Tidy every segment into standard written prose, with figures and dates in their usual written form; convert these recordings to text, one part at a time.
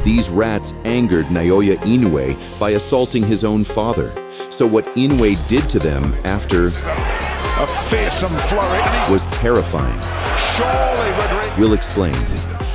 These rats angered Naoya Inoue by assaulting his own father. So what Inoue did to them after a fearsome flurry was terrifying. Surely, We'll explain.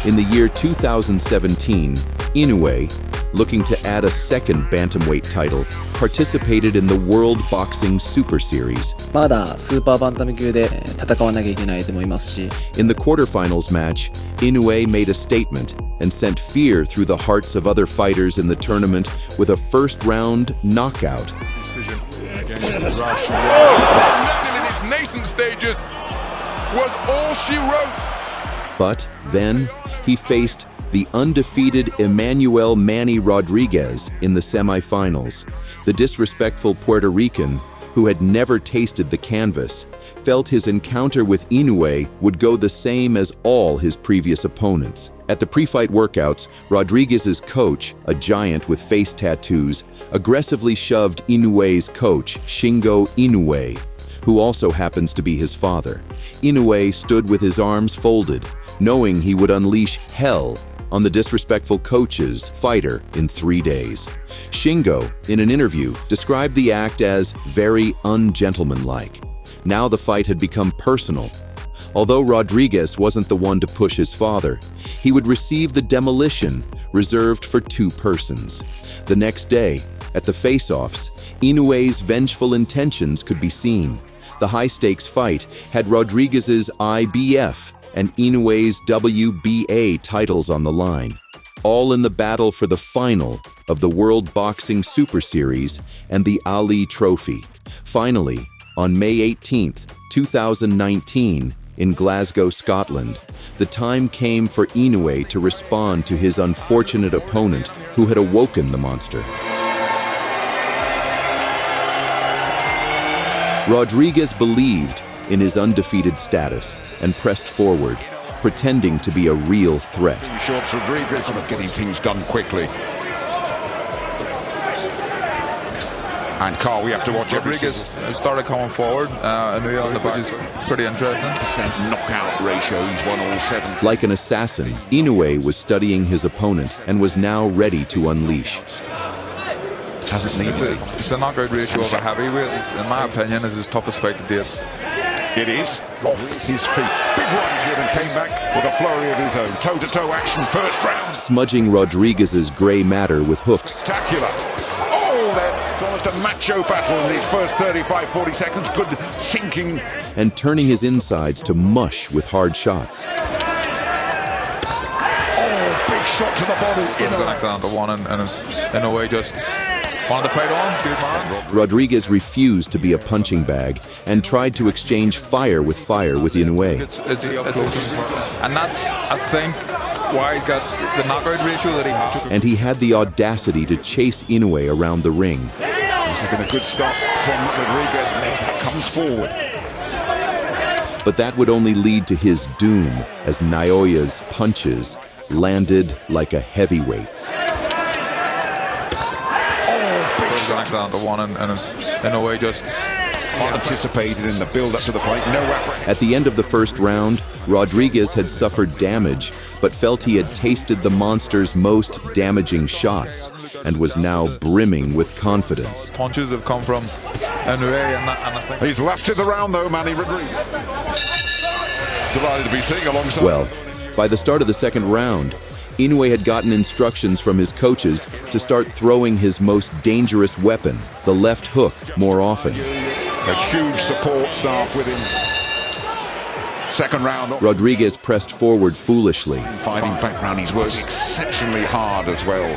In the year 2017, Inoue, looking to add a second bantamweight title, participated in the World Boxing Super Series. まだスーパーバンタム級で戦わなきゃいけない相手もいますし。 In the quarterfinals match, Inoue made a statement and sent fear through the hearts of other fighters in the tournament with a first-round knockout. in its nascent stages was all she wrote. But then he faced the undefeated Emmanuel Manny Rodriguez in the semifinals. The disrespectful Puerto Rican, who had never tasted the canvas, felt his encounter with Inoue would go the same as all his previous opponents. At the pre-fight workouts, Rodriguez's coach, a giant with face tattoos, aggressively shoved Inoue's coach, Shingo Inoue, who also happens to be his father. Inoue stood with his arms folded, knowing he would unleash hell on the disrespectful coach's fighter in 3 days. Shingo, in an interview, described the act as very ungentlemanlike. Now the fight had become personal. Although Rodriguez wasn't the one to push his father, he would receive the demolition reserved for 2 persons. The next day, at the face-offs, Inoue's vengeful intentions could be seen. The high-stakes fight had Rodriguez's IBF and Inoue's WBA titles on the line, all in the battle for the final of the World Boxing Super Series and the Ali Trophy. Finally, on May 18th, 2019, in Glasgow, Scotland, the time came for Inoue to respond to his unfortunate opponent who had awoken the monster. Rodriguez believed in his undefeated status and pressed forward, pretending to be a real threat. Shots Rodriguez getting things done quickly. And Carl, we have to watch Rodriguez started coming forward, Inoue on the back, which is pretty interesting. % knockout ratio, he's won all 7. Like an assassin, Inoue was studying his opponent and was now ready to unleash. Hasn't needed It's a knockout ratio of a heavyweight, in my opinion, is his toughest fight to date. It is off his feet. Big runs with him, came back with a flurry of his own. Toe-to-toe action, first round. Smudging Rodriguez's gray matter with hooks. Spectacular. Oh, that's almost a macho battle in these first 35, 40 seconds. Good sinking. And turning his insides to mush with hard shots. Oh, big shot to the body. Excellent to one, and in a way just wanted to fight on. Good man. Rodriguez refused to be a punching bag and tried to exchange fire with Inoue. And that's, I think, why he's got the knockout ratio that he has. And he had the audacity to chase Inoue around the ring. This has been a good stop from Rodriguez, and he comes forward. But that would only lead to his doom as Naoya's punches landed like a heavyweight's. Excellent to one, and in a way just Anticipated in the build-up to the fight. No apprehension. At the end of the first round, Rodriguez had suffered damage, but felt he had tasted the monster's most damaging shots and was now brimming with confidence. punches have come from Inoue, and I think He's lasted the round though, Manny Rodriguez. Delighted to be seeing alongside. Well, by the start of the second round, Inoue had gotten instructions from his coaches to start throwing his most dangerous weapon, the left hook, more often. A huge support staff with him. Second round. Rodriguez pressed forward foolishly. Fighting background, he's worked exceptionally hard as well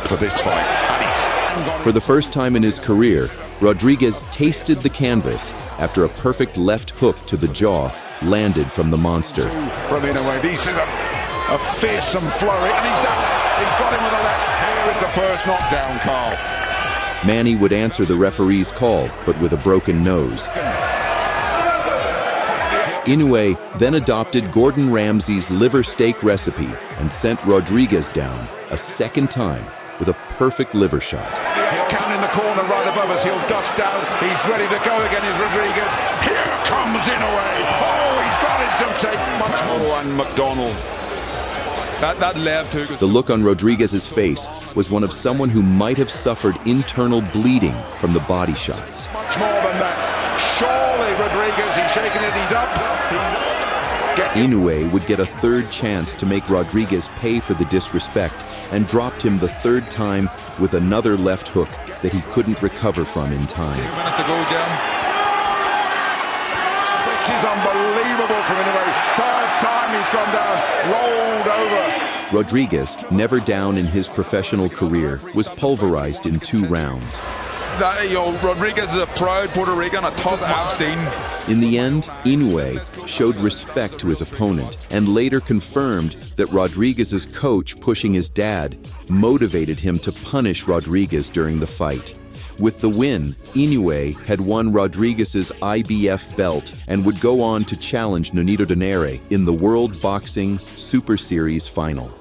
for this fight. And For the first time in his career, Rodriguez tasted the canvas after a perfect left hook to the jaw landed from the monster. brilliant away. This is a fearsome flurry, and he's done it. He's got him with a left. Here is the first knockdown, Carl. Manny would answer the referee's call, but with a broken nose. Inoue then adopted Gordon Ramsay's liver steak recipe and sent Rodriguez down a second time with a perfect liver shot. He'll count in the corner right above us. He'll dust down. He's ready to go again, is Rodriguez. Here comes Inoue. Oh, he's got it to take much more. And McDonald. That left hook. The look on Rodriguez's face was one of someone who might have suffered internal bleeding from the body shots. Much more than that. Surely Rodriguez, he's shaking it, he's up. Inoue would get a third chance to make Rodriguez pay for the disrespect and dropped him the third time with another left hook that he couldn't recover from in time. 2 minutes to go, Jim. This is unbelievable from Inoue. Third time he's gone down, rolled over. Rodriguez, never down in his professional career, was pulverized in 2 rounds. Rodriguez is a proud Puerto Rican, a tough I've seen. In the end, Inoue showed respect to his opponent and later confirmed that Rodriguez's coach pushing his dad motivated him to punish Rodriguez during the fight. With the win, Inoue had won Rodriguez's IBF belt and would go on to challenge Nonito Donaire in the World Boxing Super Series final.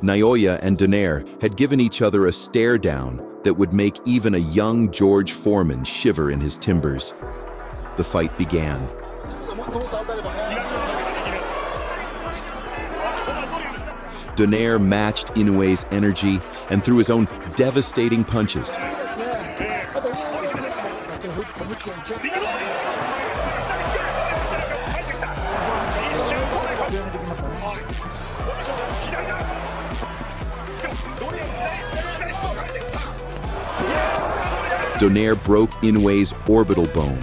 Naoya and Donaire had given each other a stare down that would make even a young George Foreman shiver in his timbers. The fight began. Donaire matched Inoue's energy and threw his own devastating punches. Donaire broke Inoue's orbital bone.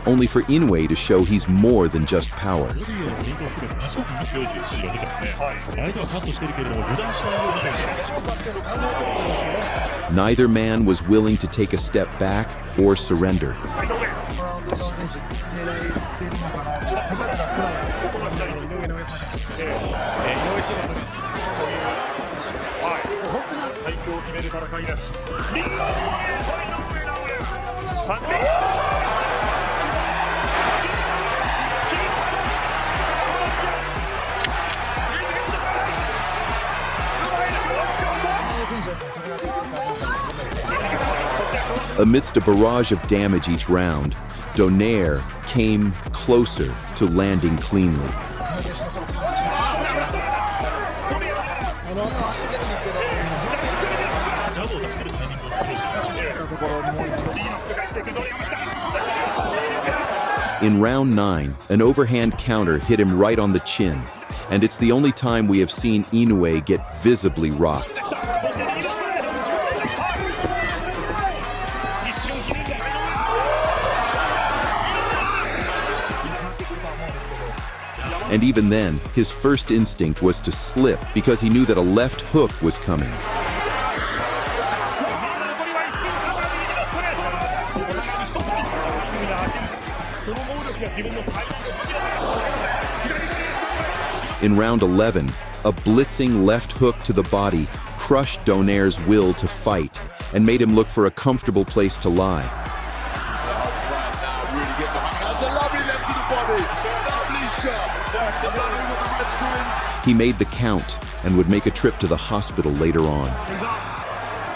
Only for Inoue to show he's more than just power. Neither man was willing to take a step back or surrender. Amidst a barrage of damage each round, Donaire came closer to landing cleanly. In round 9, an overhand counter hit him right on the chin, and it's the only time we have seen Inoue get visibly rocked. And even then, his first instinct was to slip because he knew that a left hook was coming. In round 11, a blitzing left hook to the body crushed Donaire's will to fight and made him look for a comfortable place to lie. He made the count and would make a trip to the hospital later on. He's up,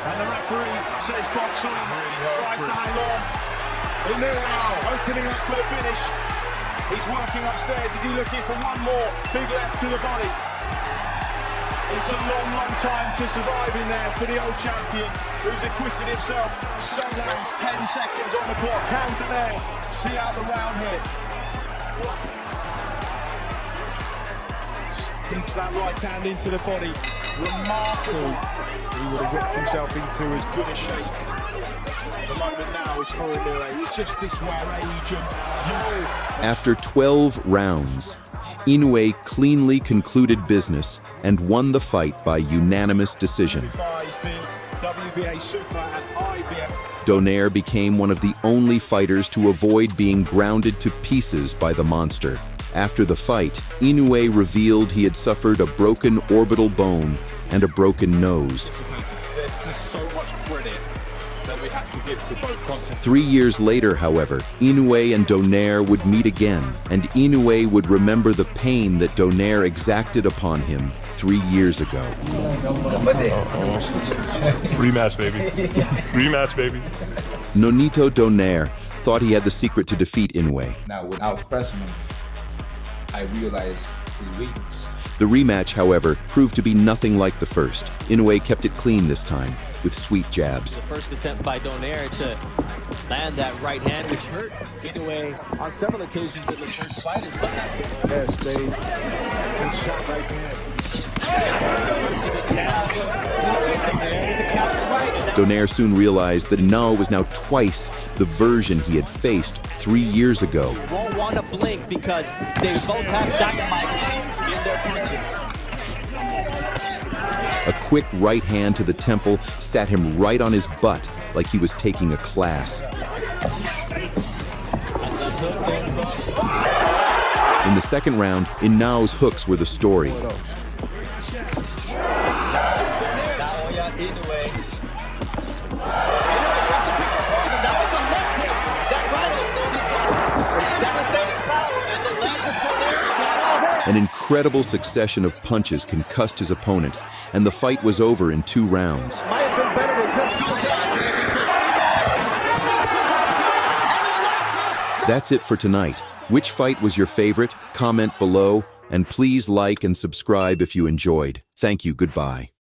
and the referee says box on, tries to hang on. Inoue opening up for the finish. He's working upstairs. Is he looking for one more big left to the body? It's a long, long time to survive in there for the old champion, who's acquitted himself. So rounds, 10 seconds on the clock. Count there. See out the round here. Digs that right hand into the body. Remarkable. He would have whipped himself into as good a shape. The moment now is for Inoue. It's just this way age and After 12 rounds, Inoue cleanly concluded business and won the fight by unanimous decision. Donaire became one of the only fighters to avoid being grounded to pieces by the monster. After the fight, Inoue revealed he had suffered a broken orbital bone and a broken nose. There's just so much credit that we had to give to both contests. 3 years later, however, Inoue and Donaire would meet again, and Inoue would remember the pain that Donaire exacted upon him 3 years ago. Rematch, baby. Rematch, baby. Nonito Donaire thought he had the secret to defeat Inoue. Now, when I was pressing him, I realized his weakness. The rematch, however, proved to be nothing like the first. Inoue kept it clean this time, with sweet jabs. The first attempt by Donaire to land that right hand, which hurt Inoue on several occasions in the first fight. And sometimes Yes, they shot right there. Donaire soon realized that Inoue was now twice the version he had faced 3 years ago. You won't want to blink because they both have dynamite in their punches. A quick right hand to the temple sat him right on his butt like he was taking a class. In the second round, Inoue's hooks were the story. Naoya, Inoue. An incredible succession of punches concussed his opponent, and the fight was over in 2 rounds. That's it for tonight. Which fight was your favorite? Comment below, and please like and subscribe if you enjoyed. Thank you. Goodbye.